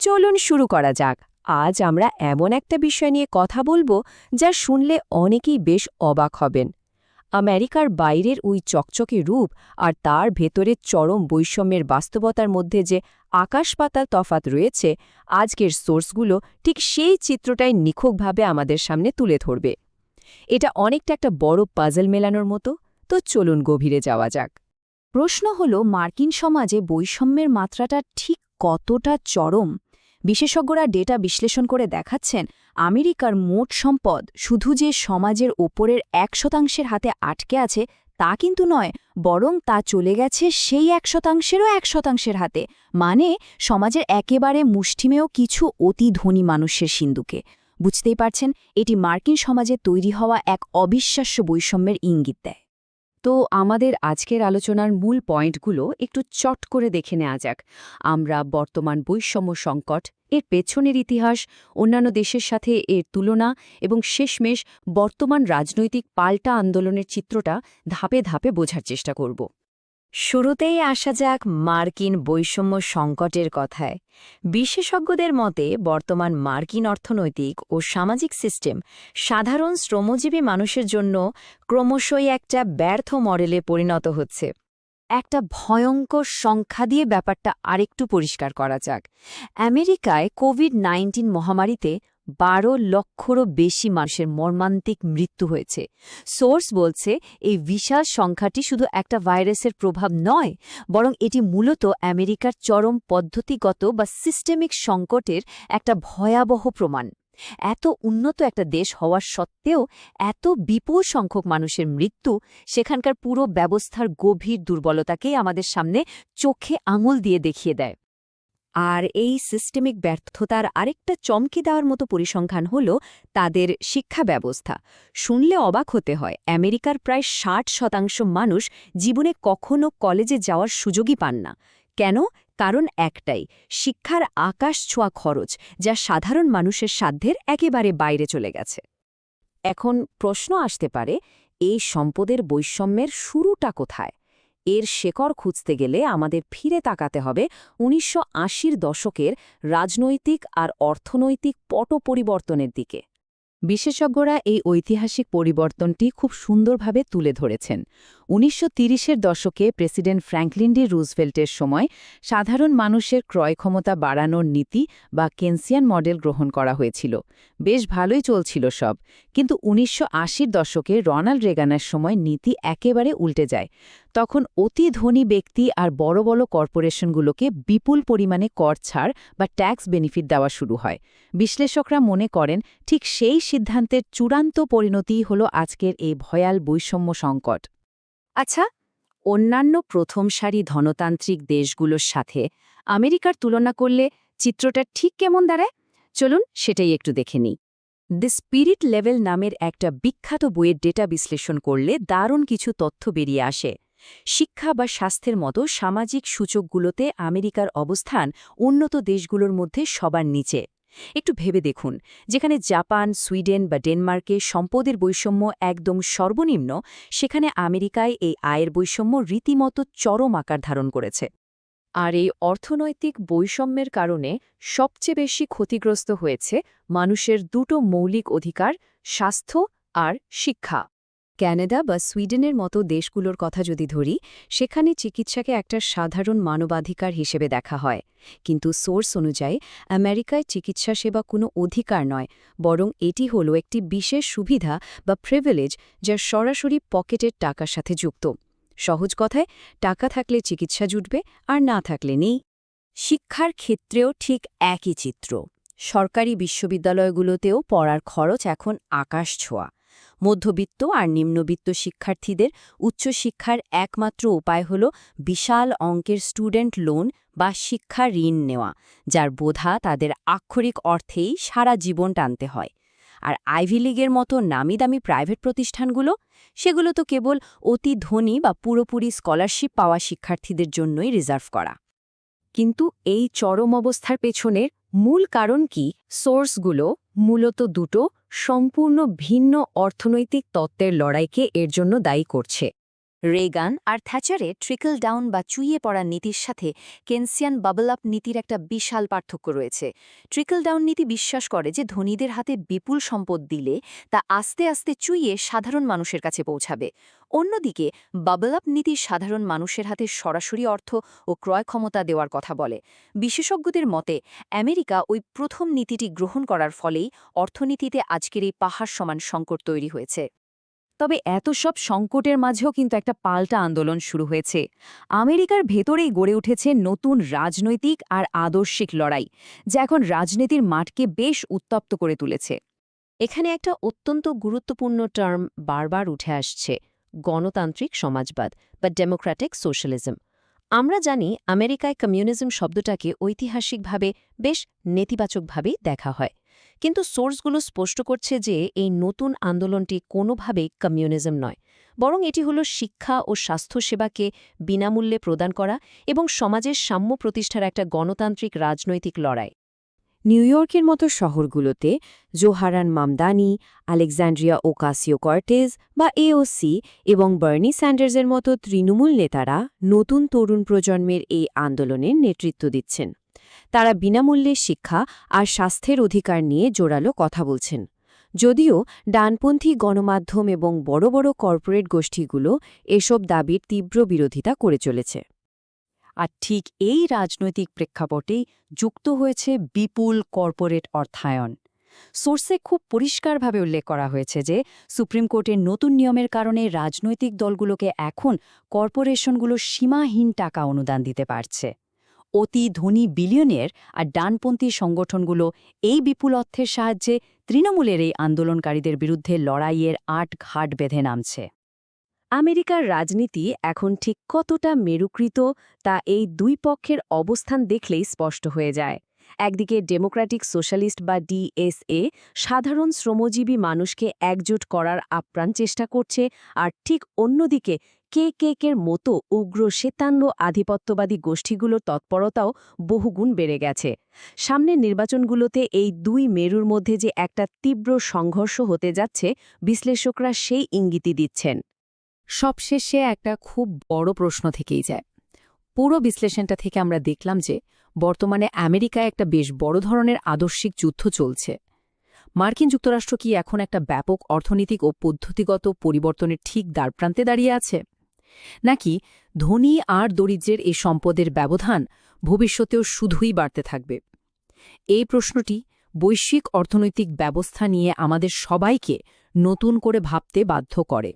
চলুন শুরু করা যাক। আজ আমরা এমন একটা বিষয় নিয়ে কথা বলবো যা শুনলে অনেকেই বেশ অবাক হবেন। আমেরিকার বাইরের ওই চকচকে রূপ আর তার ভেতরের চরম বৈষম্যের বাস্তবতার মধ্যে যে আকাশ-পাতাল তফাত রয়েছে, আজকের সোর্সগুলো ঠিক সেই চিত্রটাই নিখুঁতভাবে আমাদের সামনে তুলে ধরবে। এটা অনেকটা একটা বড় পাজল মেলানোর মতো। তো চলুন গভীরে যাওয়া যাক। প্রশ্ন হলো, মার্কিন সমাজে বৈষম্যের মাত্রাটা ঠিক কতটা চরম? বিশেষজ্ঞরা ডেটা বিশ্লেষণ করে দেখাচ্ছেন, আমেরিকার মোট সম্পদ শুধু যে সমাজের ওপরের ১% হাতে আটকে আছে তা কিন্তু নয়, বরং তা চলে গেছে সেই ১%-এরও ১%-এর হাতে, মানে সমাজের একেবারে মুষ্টিমেয় কিছু অতি ধনী মানুষের সিন্দুকে। বুঝতেই পারছেন, এটি মার্কিন সমাজে তৈরি হওয়া এক অবিশ্বাস্য বৈষম্যের ইঙ্গিত দেয়। তো আমাদের আজকের আলোচনার মূল পয়েন্টগুলো একটু চট করে দেখে নেওয়া যাক। আমরা বর্তমান বৈষম্য সংকট, এর পেছনের ইতিহাস, অন্যান্য দেশের সাথে এর তুলনা এবং শেষমেশ বর্তমান রাজনৈতিক পাল্টা আন্দোলনের চিত্রটা ধাপে ধাপে বোঝার চেষ্টা করব। শুরুতেই আসা যাক মার্কিন বৈষম্য সংকটের কথায়। বিশেষজ্ঞদের মতে বর্তমান মার্কিন অর্থনৈতিক ও সামাজিক সিস্টেম সাধারণ শ্রমজীবী মানুষের জন্য ক্রমশই একটা ব্যর্থ মডেলে পরিণত হচ্ছে। একটা ভয়ঙ্কর সংখ্যা দিয়ে ব্যাপারটা আরেকটু পরিষ্কার করা যাক। আমেরিকায় কোভিড-19 মহামারীতে ১২ লক্ষেরও বেশি মানুষের মর্মান্তিক মৃত্যু হয়েছে। সোর্স বলছে, এই বিশাল সংখ্যাটি শুধু একটা ভাইরাসের প্রভাব নয়, বরং এটি মূলত আমেরিকার চরম পদ্ধতিগত বা সিস্টেমিক সংকটের একটা ভয়াবহ প্রমাণ। এত উন্নত একটা দেশ হওয়ার সত্ত্বেও এত বিপুল সংখ্যক মানুষের মৃত্যু সেখানকার পুরো ব্যবস্থার গভীর দুর্বলতাকেই আমাদের সামনে চোখে আঙুল দিয়ে দেখিয়ে দেয়। আর এই সিস্টেমিক ব্যর্থতার আরেকটা চমকে দেওয়ার মতো পরিসংখ্যান হল তাদের শিক্ষা ব্যবস্থা। শুনলে অবাক হতে হয়, আমেরিকার প্রায় ৬০% মানুষ জীবনে কখনো কলেজে যাওয়ার সুযোগই পান না। কেন? কারণ একটাই, শিক্ষার আকাশ ছোঁয়া খরচ, যা সাধারণ মানুষের সাধ্যের একেবারে বাইরে চলে গেছে। এখন প্রশ্ন আসতে পারে, এই সম্পদের বৈষম্যের শুরুটা কোথায়? এর শেকড় খুঁজতে গেলে আমাদের ফিরে তাকাতে হবে ১৯৮০-র দশকের রাজনৈতিক আর অর্থনৈতিক পট পরিবর্তনের দিকে। বিশেষজ্ঞরা এই ঐতিহাসিক পরিবর্তনটি খুব সুন্দরভাবে তুলে ধরেছেন। ১৯৩০-এর দশকে প্রেসিডেন্ট ফ্র্যাঙ্কলিন ডি রুজভেল্টের সময় সাধারণ মানুষের ক্রয় ক্ষমতা বাড়ানোর নীতি বা কেনসিয়ান মডেল গ্রহণ করা হয়েছিল। বেশ ভালোই চলছিল সব, কিন্তু ১৯৮০-র দশকে রোনাল্ড রেগানের সময় নীতি একেবারে উল্টে যায়। তখন অতি ধনী ব্যক্তি আর বড় বড় কর্পোরেশনগুলোকে বিপুল পরিমাণে কর ছাড় বা ট্যাক্স বেনিফিট দেওয়া শুরু হয়। বিশ্লেষকরা মনে করেন, ঠিক সেই সিদ্ধান্তের চূড়ান্ত পরিণতিই হল আজকের এই ভয়াল বৈষম্য সংকট। আচ্ছা, অন্যান্য প্রথম সারি ধনতান্ত্রিক দেশগুলোর সাথে আমেরিকার তুলনা করলে চিত্রটা ঠিক কেমন দাঁড়ায়? চলুন সেটাই একটু দেখে নিই। দ্য স্পিরিট লেভেল নামের একটা বিখ্যাত বইয়ের ডেটা বিশ্লেষণ করলে দারুণ কিছু তথ্য বেরিয়ে আসে। শিক্ষা বা স্বাস্থ্যের মতো সামাজিক সূচকগুলোতে আমেরিকার অবস্থান উন্নত দেশগুলোর মধ্যে সবার নিচে। একটু ভেবে দেখুন, যেখানে জাপান, সুইডেন বা ডেনমার্কে সম্পদের বৈষম্য একদম সর্বনিম্ন, সেখানে আমেরিকায় এই আয়ের বৈষম্য রীতিমতো চরম আকার ধারণ করেছে। আর এই অর্থনৈতিক বৈষম্যের কারণে সবচেয়ে বেশি ক্ষতিগ্রস্ত হয়েছে মানুষের দুটো মৌলিক অধিকার, স্বাস্থ্য আর শিক্ষা। ক্যানাডা বা সুইডেনের মতো দেশগুলোর কথা যদি ধরি, সেখানে চিকিৎসাকে একটা সাধারণ মানবাধিকার হিসেবে দেখা হয়। কিন্তু সোর্স অনুযায়ী আমেরিকায় চিকিৎসা সেবা কোনো অধিকার নয়, বরং এটি হল একটি বিশেষ সুবিধা বা প্রিভিলেজ, যা সরাসরি পকেটের টাকার সাথে যুক্ত। সহজ কথায়, টাকা থাকলে চিকিৎসা জুটবে, আর না থাকলে নেই। শিক্ষার ক্ষেত্রেও ঠিক একই চিত্র। সরকারি বিশ্ববিদ্যালয়গুলোতেও পড়ার খরচ এখন আকাশ ছোঁয়া। মধ্যবিত্ত আর নিম্নবিত্ত শিক্ষার্থীদের উচ্চশিক্ষার একমাত্র উপায় হল বিশাল অঙ্কের স্টুডেন্ট লোন বা শিক্ষা ঋণ নেওয়া, যার বোঝা তাদের আক্ষরিক অর্থেই সারা জীবন টানতে হয়। আর আইভি লীগের মতো নামিদামি প্রাইভেট প্রতিষ্ঠানগুলো, সেগুলো তো কেবল অতি ধনী বা পুরোপুরি স্কলারশিপ পাওয়া শিক্ষার্থীদের জন্যই রিজার্ভ করা। কিন্তু এই চরম অবস্থার পেছনের মূল কারণ কি? সোর্সগুলো মূলত দুটো সম্পূর্ণ ভিন্ন অর্থনৈতিক তত্ত্বের লড়াইকে এর জন্য দায়ী করছে। রেগান আর থ্যাচারে ট্রিকল ডাউন বা চুইয়ে পড়া নীতির সাথে কেনসিয়ান বাবল আপ নীতির একটা বিশাল পার্থক্য রয়েছে। ট্রিকল ডাউন নীতি বিশ্বাস করে যে ধনীদের হাতে বিপুল সম্পদ দিলে তা আস্তে আস্তে চুইয়ে সাধারণ মানুষের কাছে পৌঁছাবে। অন্যদিকে বাবল আপ নীতি সাধারণ মানুষের হাতে সরাসরি অর্থ ও ক্রয় ক্ষমতা দেওয়ার কথা বলে। বিশেষজ্ঞদের মতে আমেরিকা ওই প্রথম নীতিটি গ্রহণ করার ফলেই অর্থনীতিতে আজকের এই পাহাড় সমান সংকট তৈরি হয়েছে। তবে এত সব সংকটের মাঝেও কিন্তু একটা পাল্টা আন্দোলন শুরু হয়েছে। আমেরিকার ভেতরেই গড়ে উঠেছে নতুন রাজনৈতিক আর আদর্শিক লড়াই, যা এখন রাজনীতির মাঠকে বেশ উত্তপ্ত করে তুলেছে। এখানে একটা অত্যন্ত গুরুত্বপূর্ণ টার্ম বারবার উঠে আসছে, গণতান্ত্রিক সমাজবাদ বা ডেমোক্রেটিক সোশ্যালিজম। আমরা জানি আমেরিকায় কমিউনিজম শব্দটাকে ঐতিহাসিকভাবে বেশ নেতিবাচকভাবেই দেখা হয়, কিন্তু সোর্সগুলো স্পষ্ট করছে যে এই নতুন আন্দোলনটি কোনোভাবেই কমিউনিজম নয়, বরং এটি হলো শিক্ষা ও স্বাস্থ্যসেবাকে বিনামূল্যে প্রদান করা এবং সমাজের সাম্য প্রতিষ্ঠার একটা গণতান্ত্রিক রাজনৈতিক লড়াই। নিউ ইয়র্কের মতো শহরগুলোতে জোহারান মামদানি, আলেকজান্ড্রিয়া ওকাসিও-কর্টেজ বা এওসি এবং বার্নি স্যান্ডার্সের মতো তৃণমূল নেতারা নতুন তরুণ প্রজন্মের এই আন্দোলনের নেতৃত্ব দিচ্ছেন। তারা বিনামূল্যে শিক্ষা আর স্বাস্থ্যের অধিকার নিয়ে জোরালো কথা বলছেন। যদিও ডানপন্থী গণমাধ্যম এবং বড় বড় কর্পোরেট গোষ্ঠীগুলো এসব দাবির তীব্র বিরোধিতা করে চলেছে। আর ঠিক এই রাজনৈতিক প্রেক্ষাপটেই যুক্ত হয়েছে বিপুল কর্পোরেট অর্থায়ন। সোর্সে খুব পরিষ্কারভাবে উল্লেখ করা হয়েছে যে সুপ্রিম কোর্টের নতুন নিয়মের কারণে রাজনৈতিক দলগুলোকে এখন কর্পোরেশনগুলো সীমাহীন টাকা অনুদান দিতে পারছে। অতি ধনী বিলিয়নিয়ার আর ডানপন্থী সংগঠনগুলো এই বিপুল অর্থের সাহায্যে তৃণমূলের এই আন্দোলনকারীদের বিরুদ্ধে লড়াইয়ের ঘাট বেঁধে নামছে। আমেরিকার রাজনীতি এখন ঠিক কতটা মেরুকৃত তা এই দুই পক্ষের অবস্থান দেখলেই স্পষ্ট হয়ে যায়। একদিকে ডেমোক্রেটিক সোশ্যালিস্ট বা ডিএসএ সাধারণ শ্রমজীবী মানুষকে একজোট করার আপ্রাণ চেষ্টা করছে, আর ঠিক অন্যদিকে কেকের মতো উগ্র শ্বেতাঙ্গ আধিপত্যবাদী গোষ্ঠীগুলোর তৎপরতাও বহুগুণ বেড়ে গেছে। সামনের নির্বাচনগুলোতে এই দুই মেরুর মধ্যে যে একটা তীব্র সংঘর্ষ হতে যাচ্ছে, বিশ্লেষকরা সেই ইঙ্গিতই দিচ্ছেন। সবশেষে একটা খুব বড় প্রশ্ন থেকেই যায়। পুরো বিশ্লেষণটা থেকে আমরা দেখলাম যে বর্তমানে আমেরিকায় একটা বেশ বড় ধরনের আদর্শিক যুদ্ধ চলছে। মার্কিন যুক্তরাষ্ট্র কি এখন একটা ব্যাপক অর্থনৈতিক ও পদ্ধতিগত পরিবর্তনের ঠিক দ্বারপ্রান্তে দাঁড়িয়ে আছে, নাকি ধনী আর দরিদ্রের এই সম্পদের ব্যবধান ভবিষ্যতেও শুধুই বাড়তে থাকবে? এই প্রশ্নটি বৈশ্বিক অর্থনৈতিক ব্যবস্থা নিয়ে আমাদের সবাইকে নতুন করে ভাবতে বাধ্য করে।